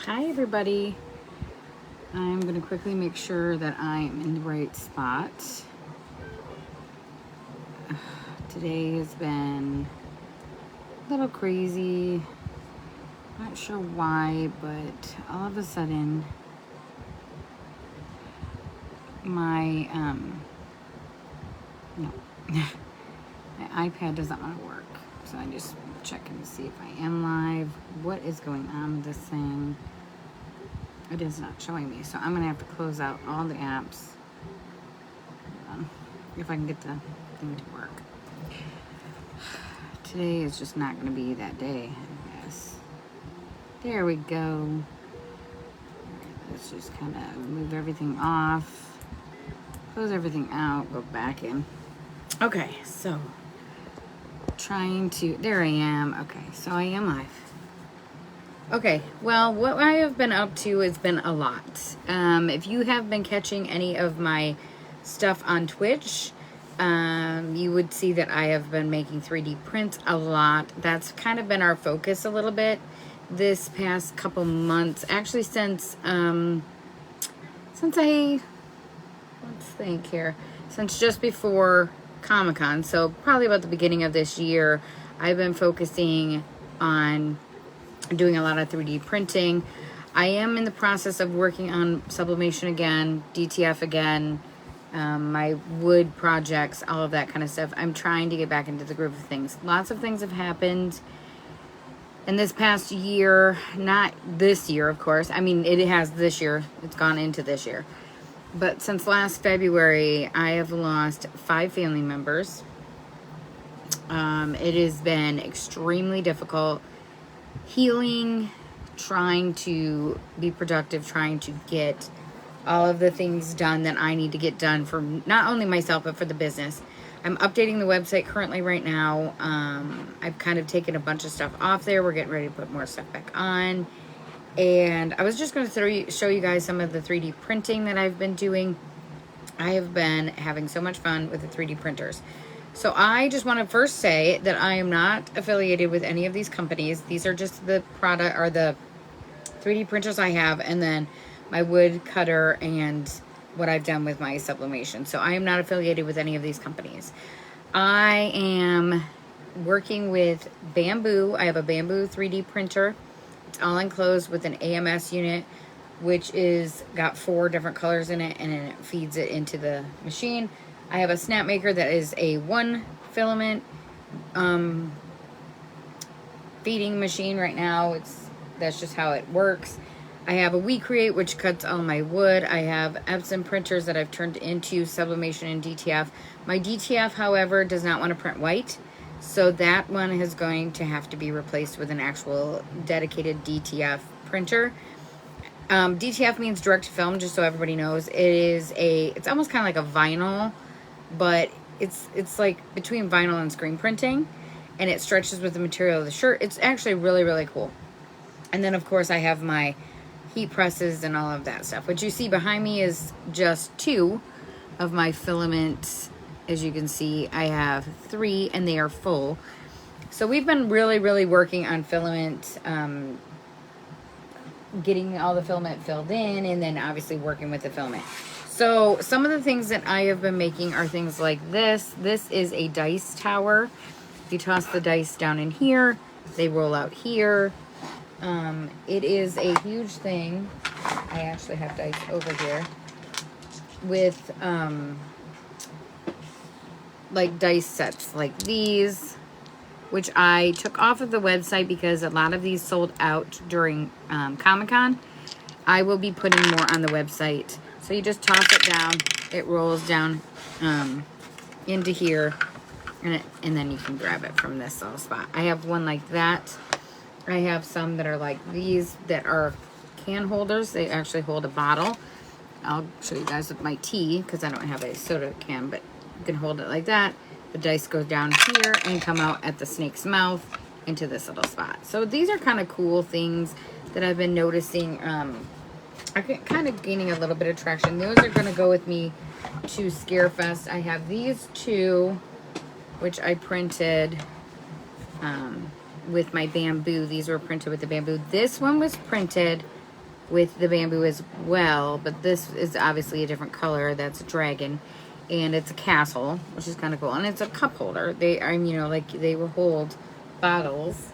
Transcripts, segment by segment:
Hi everybody. I'm going to quickly make sure that I'm in the right spot. Today has been a little crazy. Not sure why, but all of a sudden my no. My iPad doesn't want to work. So I just checking to see if I am live. What is going on with this thing? It is not showing me, so I'm gonna have to close out all the apps if I can get the thing to work. Today is just not gonna be that day, I guess. There we go. Let's just kind of move everything off, close everything out, go back in. Okay, so there I am. Okay, so I am live. Okay, well, what I have been up to has been a lot. If you have been catching any of my stuff on Twitch, you would see that I have been making 3D prints a lot. That's kind of been our focus a little bit this past couple months. Actually, since just before Comic-Con, so probably about the beginning of this year, I've been focusing on doing a lot of 3D printing. I am in the process of working on sublimation again, DTF again, my wood projects, all of that kind of stuff. I'm trying to get back into the groove of things. Lots of things have happened in this past year. Not this year, of course. I mean, it has this year. It's gone into this year. But since last February, I have lost 5 family members. It has been extremely difficult healing, trying to be productive, trying to get all of the things done that I need to get done for not only myself, but for the business. I'm updating the website currently right now. I've kind of taken a bunch of stuff off there. We're getting ready to put more stuff back on. And I was just going to show you guys some of the 3D printing that I've been doing. I have been having so much fun with the 3D printers. So I just want to first say that I am not affiliated with any of these companies. These are just the product or the 3D printers I have, and then my wood cutter and what I've done with my sublimation. So I am not affiliated with any of these companies. I am working with Bamboo. I have a Bamboo 3D printer. It's all enclosed with an AMS unit, which is got 4 different colors in it, and then it feeds it into the machine. I have a snap maker that is a 1 filament feeding machine right now. That's just how it works. I have a WeCreate, which cuts all my wood. I have Epson printers that I've turned into sublimation and DTF. My DTF, however, does not want to print white, so that one is going to have to be replaced with an actual dedicated DTF printer. DTF means direct to film, just so everybody knows. It's almost kind of like a vinyl, but it's like between vinyl and screen printing, and it stretches with the material of the shirt. It's actually really, really cool. And then, of course, I have my heat presses and all of that stuff. What you see behind me is just 2 of my filaments. As you can see, I have 3, and they are full. So we've been really, really working on filament, getting all the filament filled in, and then obviously working with the filament. So some of the things that I have been making are things like this. This is a dice tower. You toss the dice down in here, they roll out here. It is a huge thing. I actually have dice over here with like dice sets like these, which I took off of the website because a lot of these sold out during Comic-Con. I will be putting more on the website. So you just toss it down, it rolls down into here, and then you can grab it from this little spot. I have one like that. I have some that are like these that are can holders. They actually hold a bottle. I'll show you guys with my tea because I don't have a soda can, but you can hold it like that. The dice goes down here and come out at the snake's mouth into this little spot. So these are kind of cool things that I've been noticing. I'm kind of gaining a little bit of traction. Those are going to go with me to Scarefest. I have these 2, which I printed with my Bamboo. These were printed with the Bamboo. This one was printed with the bamboo as well, but this is obviously a different color. That's a dragon, and it's a castle, which is kind of cool, and it's a cup holder. Like they will hold bottles.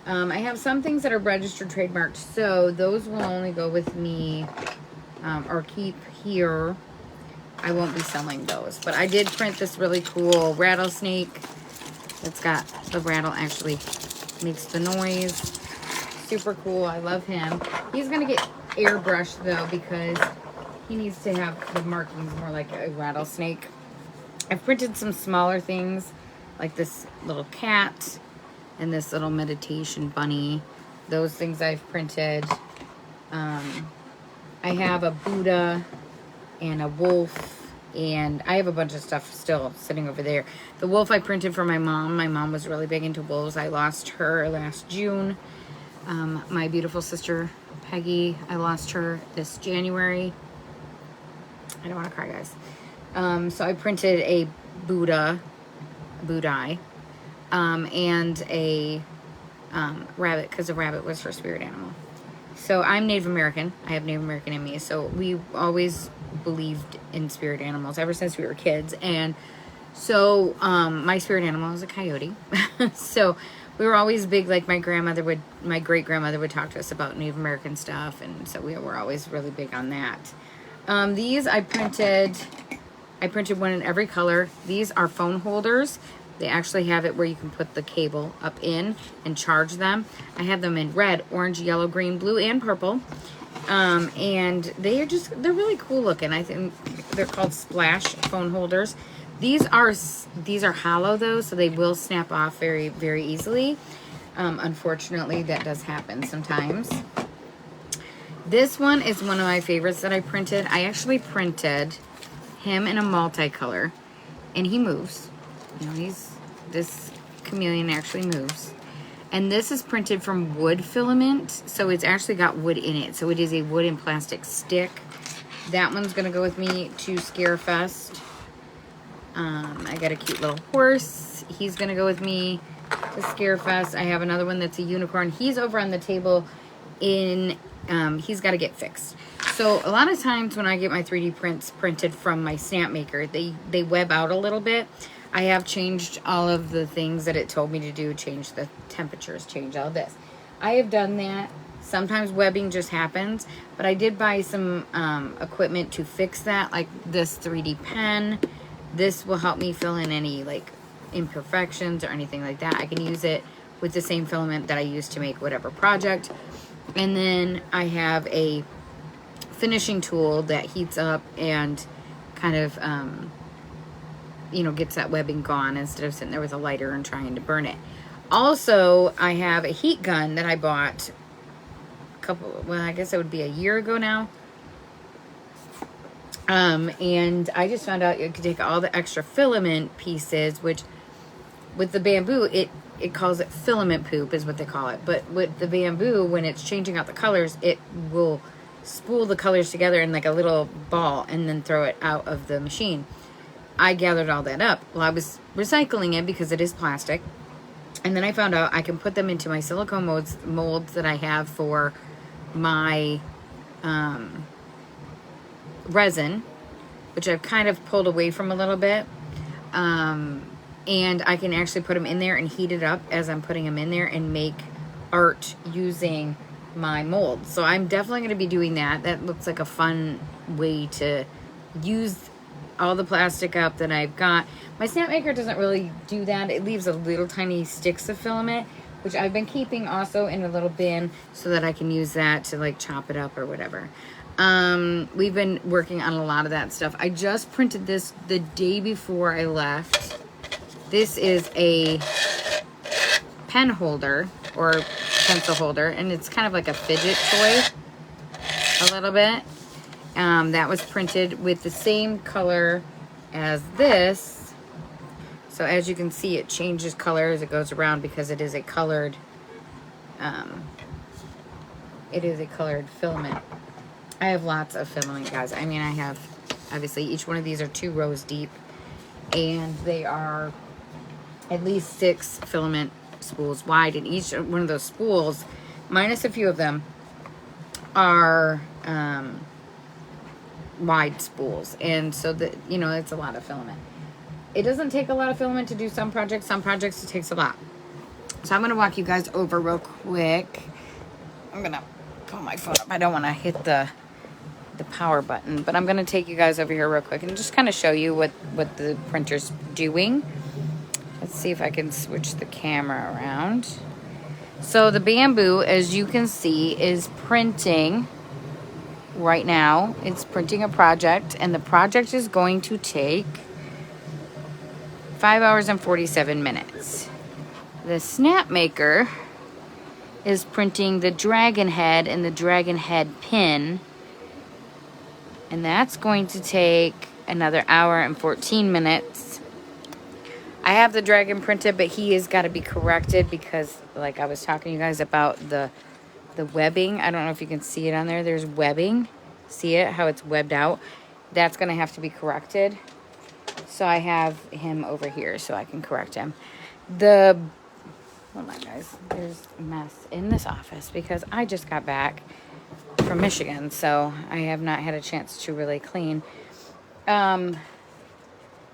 I have some things that are registered trademarked, so those will only go with me, or keep here. I won't be selling those, but I did print this really cool rattlesnake. It's got the rattle actually makes the noise. Super cool. I love him. He's gonna get airbrushed though because he needs to have the markings more like a rattlesnake. I've printed some smaller things like this little cat and this little meditation bunny. Those things I've printed. I have a Buddha and a wolf, and I have a bunch of stuff still sitting over there. The wolf I printed for my mom. My mom was really big into wolves. I lost her last June. My beautiful sister Peggy, I lost her this January. I don't want to cry, guys. So I printed a Buddha, and a rabbit, because the rabbit was her spirit animal. So I'm Native American. I have Native American in me. So we always believed in spirit animals ever since we were kids. And so my spirit animal is a coyote. So we were always big, like my great grandmother would talk to us about Native American stuff. And so we were always really big on that. These I printed one in every color. These are phone holders. They actually have it where you can put the cable up in and charge them. I have them in red, orange, yellow, green, blue, and purple. And they're really cool looking. I think they're called splash phone holders. These are hollow though, so they will snap off very, very easily. Unfortunately, that does happen sometimes. This one is one of my favorites that I printed. I actually printed him in a multicolor, and he moves. You know, this chameleon actually moves. And this is printed from wood filament, so it's actually got wood in it. So it is a wood and plastic stick. That one's gonna go with me to Scarefest. I got a cute little horse. He's gonna go with me to Scarefest. I have another one that's a unicorn. He's over on the table in, he's gotta get fixed. So a lot of times when I get my 3D prints printed from my stamp maker, they web out a little bit. I have changed all of the things that it told me to do, change the temperatures, change all this. I have done that. Sometimes webbing just happens, but I did buy some equipment to fix that, like this 3D pen. This will help me fill in any like imperfections or anything like that. I can use it with the same filament that I use to make whatever project. And then I have a finishing tool that heats up and kind of gets that webbing gone instead of sitting there with a lighter and trying to burn it. Also, I have a heat gun that I bought I guess it would be a year ago now. And I just found out you could take all the extra filament pieces, which with the bamboo, it calls it filament poop is what they call it. But with the bamboo, when it's changing out the colors, it will spool the colors together in like a little ball and then throw it out of the machine. I gathered all that up. Well, I was recycling it because it is plastic. And then I found out I can put them into my silicone molds that I have for my resin, which I've kind of pulled away from a little bit. And I can actually put them in there and heat it up as I'm putting them in there and make art using my mold. So I'm definitely going to be doing that. That looks like a fun way to use all the plastic up that I've got. My stamp maker doesn't really do that. It leaves a little tiny sticks of filament, which I've been keeping also in a little bin so that I can use that to like chop it up or whatever. We've been working on a lot of that stuff. I just printed this the day before I left. This is a pen holder or pencil holder, and it's kind of like a fidget toy a little bit. That was printed with the same color as this. So as you can see, it changes color as it goes around because it is a colored filament. I have lots of filament, guys. I mean, I have, obviously, each one of these are 2 rows deep, and they are at least 6 filament spools wide, and each one of those spools, minus a few of them, are wide spools. And so that, you know, it's a lot of filament. It doesn't take a lot of filament to do some projects. Some projects it takes a lot. So I'm going to walk you guys over real quick. I'm going to pull my phone up. I don't want to hit the power button, but I'm going to take you guys over here real quick and just kind of show you what the printer's doing. Let's see if I can switch the camera around. So the Bamboo, as you can see, is printing right now. It's printing a project, and the project is going to take 5 hours and 47 minutes. The Snapmaker is printing the dragon head and the dragon head pin, and that's going to take another hour and 14 minutes. I have the dragon printed, but he has got to be corrected because, like I was talking to you guys about the webbing. I don't know if you can see it on there. There's webbing. See it? How it's webbed out. That's going to have to be corrected. So I have him over here so I can correct him. Hold on, guys. There's a mess in this office because I just got back from Michigan, so I have not had a chance to really clean.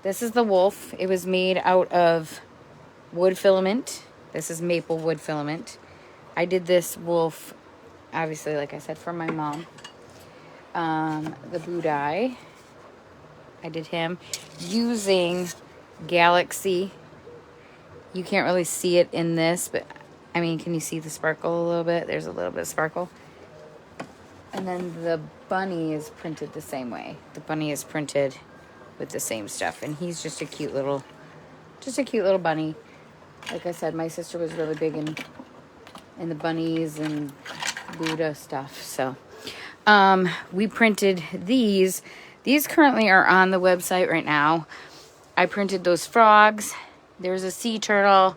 This is the wolf. It was made out of wood filament. This is maple wood filament. I did this wolf, obviously, like I said, for my mom. The Budai, I did him using Galaxy. You can't really see it in this, but I mean, can you see the sparkle a little bit? There's a little bit of sparkle. And then the bunny is printed the same way. The bunny is printed with the same stuff, and he's just a cute little bunny. Like I said, my sister was really big in the bunnies and Buddha stuff. So we printed these. These currently are on the website right now. I printed those frogs. There's a sea turtle.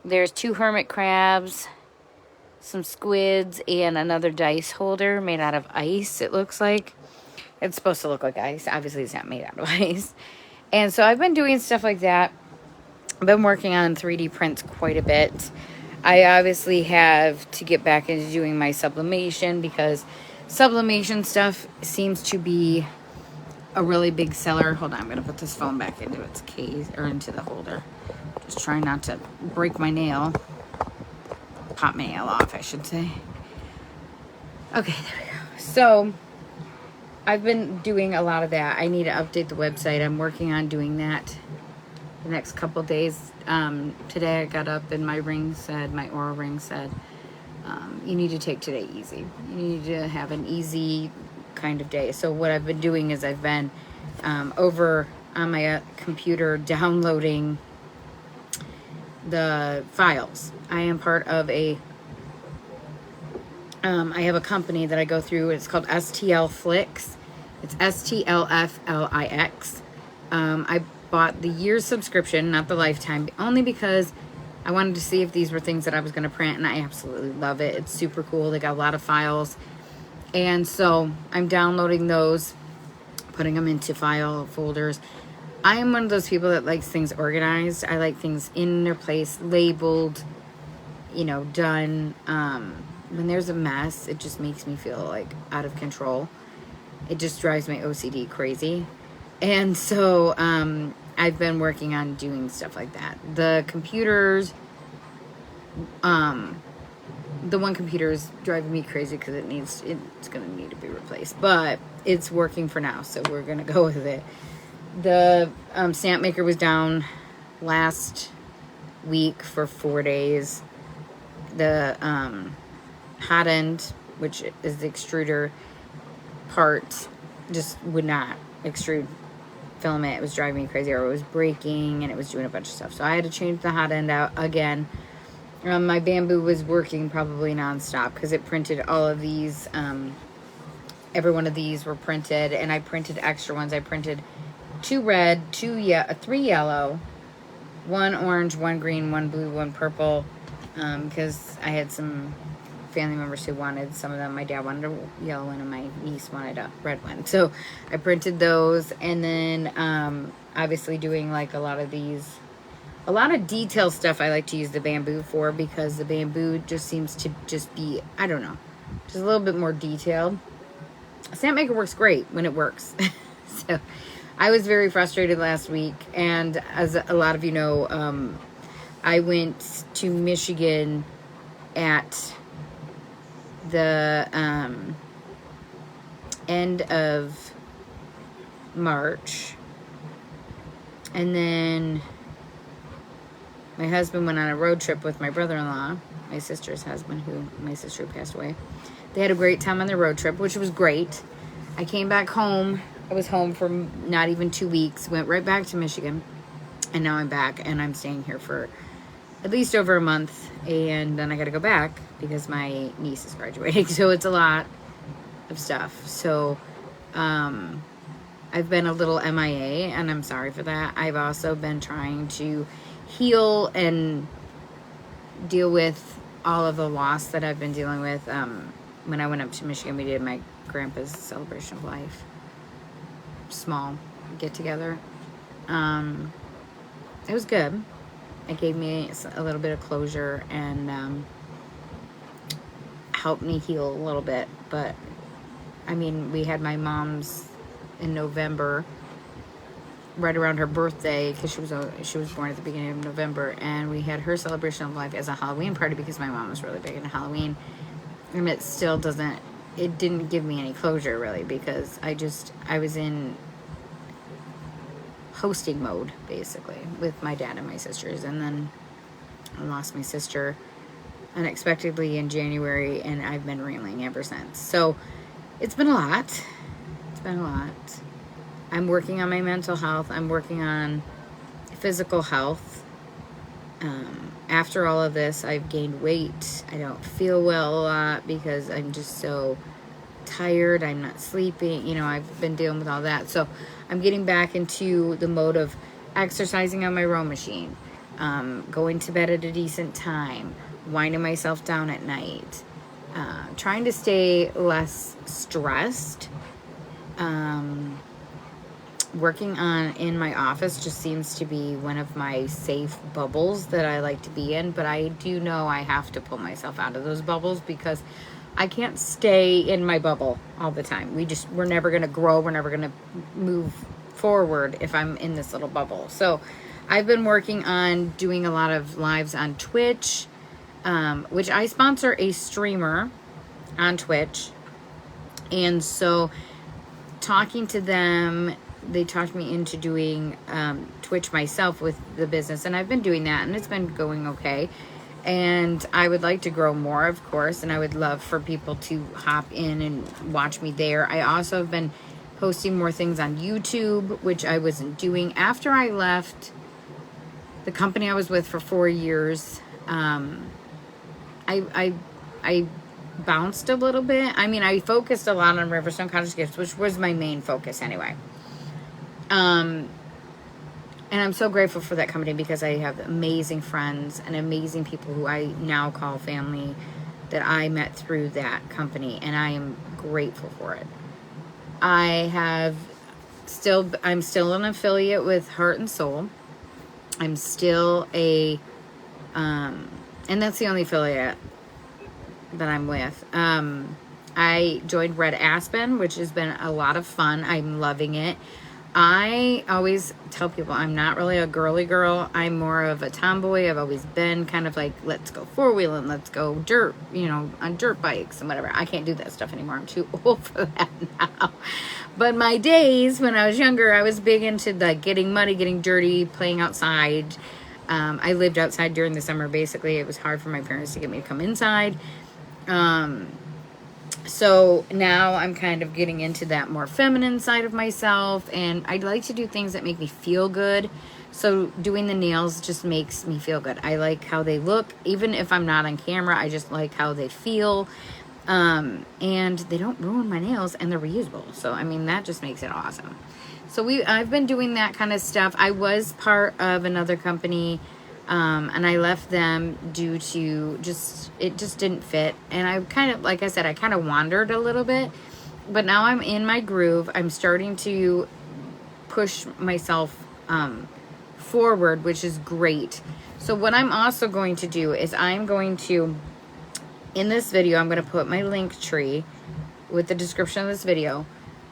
There's 2 hermit crabs, some squids, and another dice holder made out of ice, it looks like. It's supposed to look like ice. Obviously, it's not made out of ice. And so I've been doing stuff like that. I've been working on 3D prints quite a bit. I obviously have to get back into doing my sublimation because sublimation stuff seems to be a really big seller. Hold on, I'm going to put this phone back into its case, or into the holder. Just trying not to break my nail. Pop my nail off, I should say. Okay, there we go. So I've been doing a lot of that. I need to update the website. I'm working on doing that the next couple days. Today I got up and my Aura ring said, you need to take today easy. You need to have an easy kind of day. So what I've been doing is I've been over on my computer downloading the files. I am part of I have a company that I go through. It's called STL Flix. It's STLFLIX. I bought the year's subscription, not the lifetime, only because I wanted to see if these were things that I was going to print, and I absolutely love it. It's super cool. They got a lot of files. And so I'm downloading those, putting them into file folders. I am one of those people that likes things organized. I like things in their place, labeled, done. When there's a mess, it just makes me feel like out of control. It just drives my OCD crazy. And so I've been working on doing stuff like that. The computers, the one computer is driving me crazy because it's going to need to be replaced. But it's working for now, so we're going to go with it. The stamp maker was down last week for 4 days. The hot end, which is the extruder part, just would not extrude filament. It was driving me crazy, or it was breaking, and it was doing a bunch of stuff. So I had to change the hot end out again. My Bamboo was working probably nonstop because it printed all of these. Every one of these were printed, and I printed extra ones. I printed 2 red, 3 yellow, 1 orange, 1 green, 1 blue, 1 purple, because I had some family members who wanted some of them. My dad wanted a yellow one, and my niece wanted a red one. So I printed those, and then obviously doing like a lot of detail stuff I like to use the Bamboo for, because the Bamboo just seems to just be, I don't know, just a little bit more detailed. Stamp maker works great when it works. So I was very frustrated last week, and as a lot of you know, I went to Michigan at the end of March, and then my husband went on a road trip with my brother-in-law, my sister's husband, my sister passed away. They had a great time on their road trip, which was great. I came back home. I was home for not even 2 weeks, went right back to Michigan, and now I'm back, and I'm staying here for at least over a month, and then I gotta go back because my niece is graduating, so it's a lot of stuff. So I've been a little MIA, and I'm sorry for that. I've also been trying to heal and deal with all of the loss that I've been dealing with. When I went up to Michigan, we did my grandpa's celebration of life, small get together. It was good. It gave me a little bit of closure and helped me heal a little bit. But I mean, we had my mom's in November, right around her birthday, because she was born at the beginning of November, and we had her celebration of life as a Halloween party because my mom was really big into Halloween. And it still didn't give me any closure really, because I was in hosting mode basically with my dad and my sisters, and then I lost my sister unexpectedly in January, and I've been reeling ever since. So it's been a lot. I'm working on my mental health. I'm working on physical health. After all of this, I've gained weight. I don't feel well a lot because I'm just so tired. I'm not sleeping. You know, I've been dealing with all that. So I'm getting back into the mode of exercising on my row machine, going to bed at a decent time, winding myself down at night, trying to stay less stressed. Working in my office just seems to be one of my safe bubbles that I like to be in, but I do know I have to pull myself out of those bubbles because I can't stay in my bubble all the time. We're never going to grow. We're never going to move forward if I'm in this little bubble. So I've been working on doing a lot of lives on Twitch, which I sponsor a streamer on Twitch. And so talking to them, they talked me into doing Twitch myself with the business, and I've been doing that, and it's been going okay. And I would like to grow more, of course, and I would love for people to hop in and watch me there. I also have been posting more things on YouTube, which I wasn't doing. After I left the company I was with for 4 years, I bounced a little bit. I mean, I focused a lot on Riverstone Cottage Gifts, which was my main focus anyway. And I'm so grateful for that company because I have amazing friends and amazing people who I now call family that I met through that company, and I am grateful for it. I'm still an affiliate with Heart and Soul. I'm still and that's the only affiliate that I'm with. I joined Red Aspen, which has been a lot of fun. I'm loving it. I always tell people I'm not really a girly girl. I'm more of a tomboy. I've always been kind of like, let's go four-wheeling, let's go dirt, on dirt bikes and whatever. I can't do that stuff anymore. I'm too old for that now. But my days when I was younger, I was big into like getting muddy, getting dirty, playing outside. I lived outside during the summer. Basically, it was hard for my parents to get me to come inside. So now I'm kind of getting into that more feminine side of myself, and I'd like to do things that make me feel good. So doing the nails just makes me feel good. I like how they look. Even if I'm not on camera, I just like how they feel. And they don't ruin my nails, and they're reusable. So, I mean, that just makes it awesome. So I've been doing that kind of stuff. I was part of another company, and I left them due to it just didn't fit. And I kind of, like I said, I kind of wandered a little bit, but now I'm in my groove. I'm starting to push myself forward, which is great. So what I'm also going to do is I'm going to in this video, I'm going to put my link tree with the description of this video.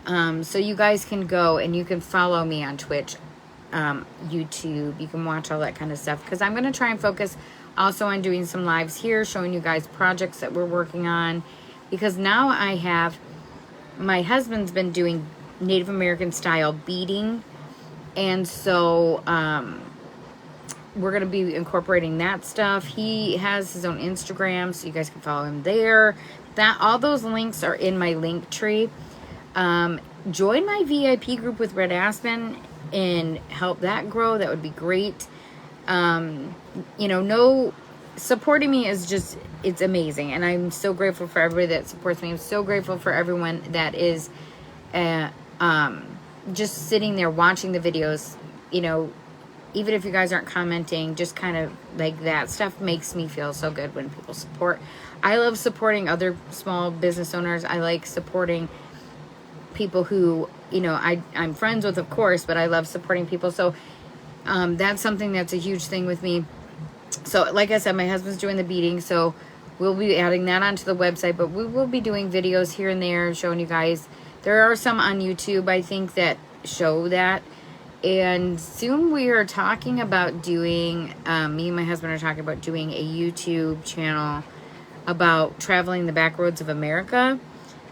So you guys can go and you can follow me on Twitch, YouTube. You can watch all that kind of stuff. Because I'm going to try and focus also on doing some lives here, showing you guys projects that we're working on. Because now I have, my husband's been doing Native American style beading. And so we're going to be incorporating that stuff. He has his own Instagram, so you guys can follow him there. All those links are in my link tree. Join my VIP group with Red Aspen and help that grow. That would be great. Supporting me is just, it's amazing. And I'm so grateful for everybody that supports me. I'm so grateful for everyone that is just sitting there watching the videos. Even if you guys aren't commenting, just kind of like that stuff makes me feel so good when people support. I love supporting other small business owners. I like supporting people who, I'm friends with, of course, but I love supporting people. So that's something that's a huge thing with me. So like I said, my husband's doing the beading, so we'll be adding that onto the website, but we will be doing videos here and there showing you guys. There are some on YouTube, I think, that show that. And soon we are talking about doing, me and my husband are talking about doing a YouTube channel about traveling the back roads of America.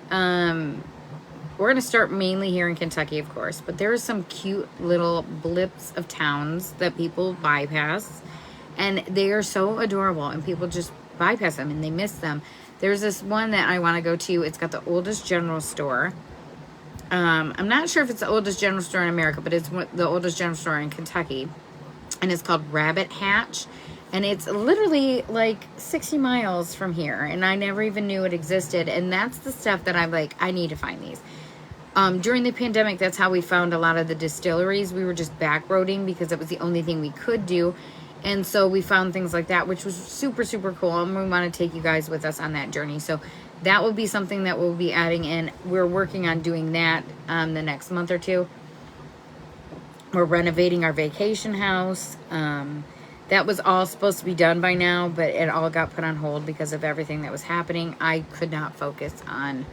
We're going to start mainly here in Kentucky, of course, but there are some cute little blips of towns that people bypass, and they are so adorable, and people just bypass them and they miss them. There's this one that I want to go to. It's got the oldest general store. I'm not sure if it's the oldest general store in America, but it's the oldest general store in Kentucky. And it's called Rabbit Hatch. And it's literally like 60 miles from here. And I never even knew it existed. And that's the stuff that I'm like, I need to find these. During the pandemic, that's how we found a lot of the distilleries. We were just backroading because it was the only thing we could do. And so we found things like that, which was super, super cool. And we want to take you guys with us on that journey. So that will be something that we'll be adding in. We're working on doing that the next month or two. We're renovating our vacation house. That was all supposed to be done by now, but it all got put on hold because of everything that was happening. I could not focus on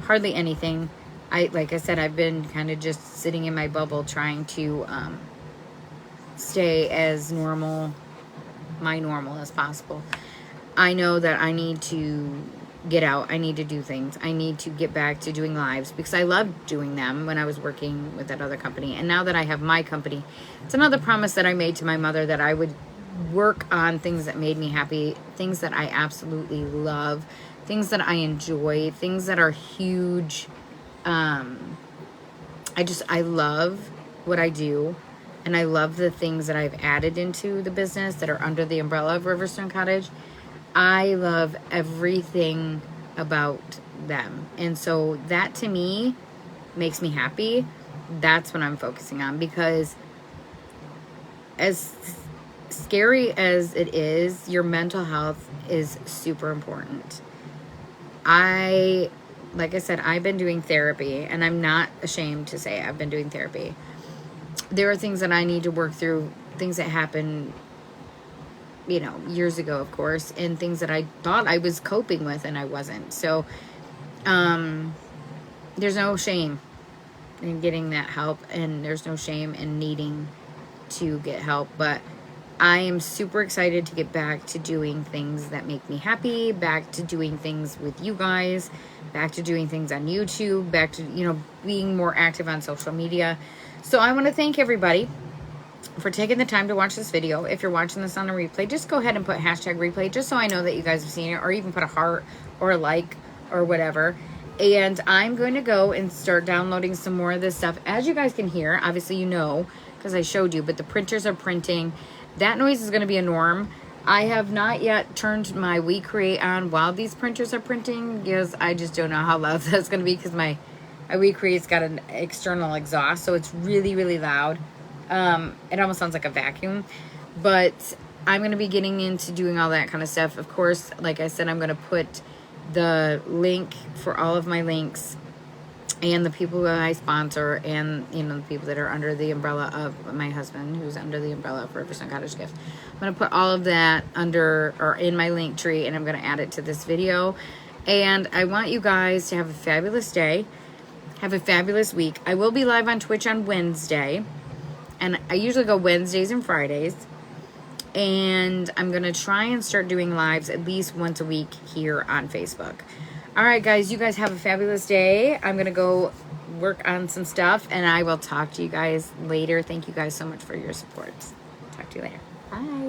hardly anything. Like I said, I've been kind of just sitting in my bubble trying to stay as normal as possible. I know that I need to get out. I need to do things. I need to get back to doing lives because I loved doing them when I was working with that other company. And now that I have my company, it's another promise that I made to my mother that I would work on things that made me happy, things that I absolutely love, things that I enjoy, things that are huge. I love what I do. And I love the things that I've added into the business that are under the umbrella of Riverstone Cottage. I love everything about them. And so that to me makes me happy. That's what I'm focusing on, because as scary as it is, your mental health is super important. Like I said, I've been doing therapy, and I'm not ashamed to say I've been doing therapy. There are things that I need to work through, things that happened years ago, of course, and things that I thought I was coping with and I wasn't. So there's no shame in getting that help, and there's no shame in needing to get help. But I am super excited to get back to doing things that make me happy, back to doing things with you guys, back to doing things on YouTube, back to, being more active on social media. So I want to thank everybody for taking the time to watch this video. If you're watching this on a replay, just go ahead and put #replay just so I know that you guys have seen it, or even put a heart or a like or whatever. And I'm going to go and start downloading some more of this stuff. As you guys can hear, obviously because I showed you, but the printers are printing. That noise is going to be a norm. I have not yet turned my We Create on while these printers are printing, because I just don't know how loud that's going to be, because my We Create's got an external exhaust, so it's really, really loud. It almost sounds like a vacuum, but I'm going to be getting into doing all that kind of stuff. Of course, like I said, I'm going to put the link for all of my links and the people that I sponsor, and you know, the people that are under the umbrella of my husband, who's under the umbrella of Riverside Cottage Gift. I'm going to put all of that under or in my link tree, and I'm going to add it to this video. And I want you guys to have a fabulous day. Have a fabulous week. I will be live on Twitch on Wednesday, and I usually go Wednesdays and Fridays. And I'm going to try and start doing lives at least once a week here on Facebook. All right, guys, you guys have a fabulous day. I'm going to go work on some stuff, and I will talk to you guys later. Thank you guys so much for your support. Talk to you later. Bye.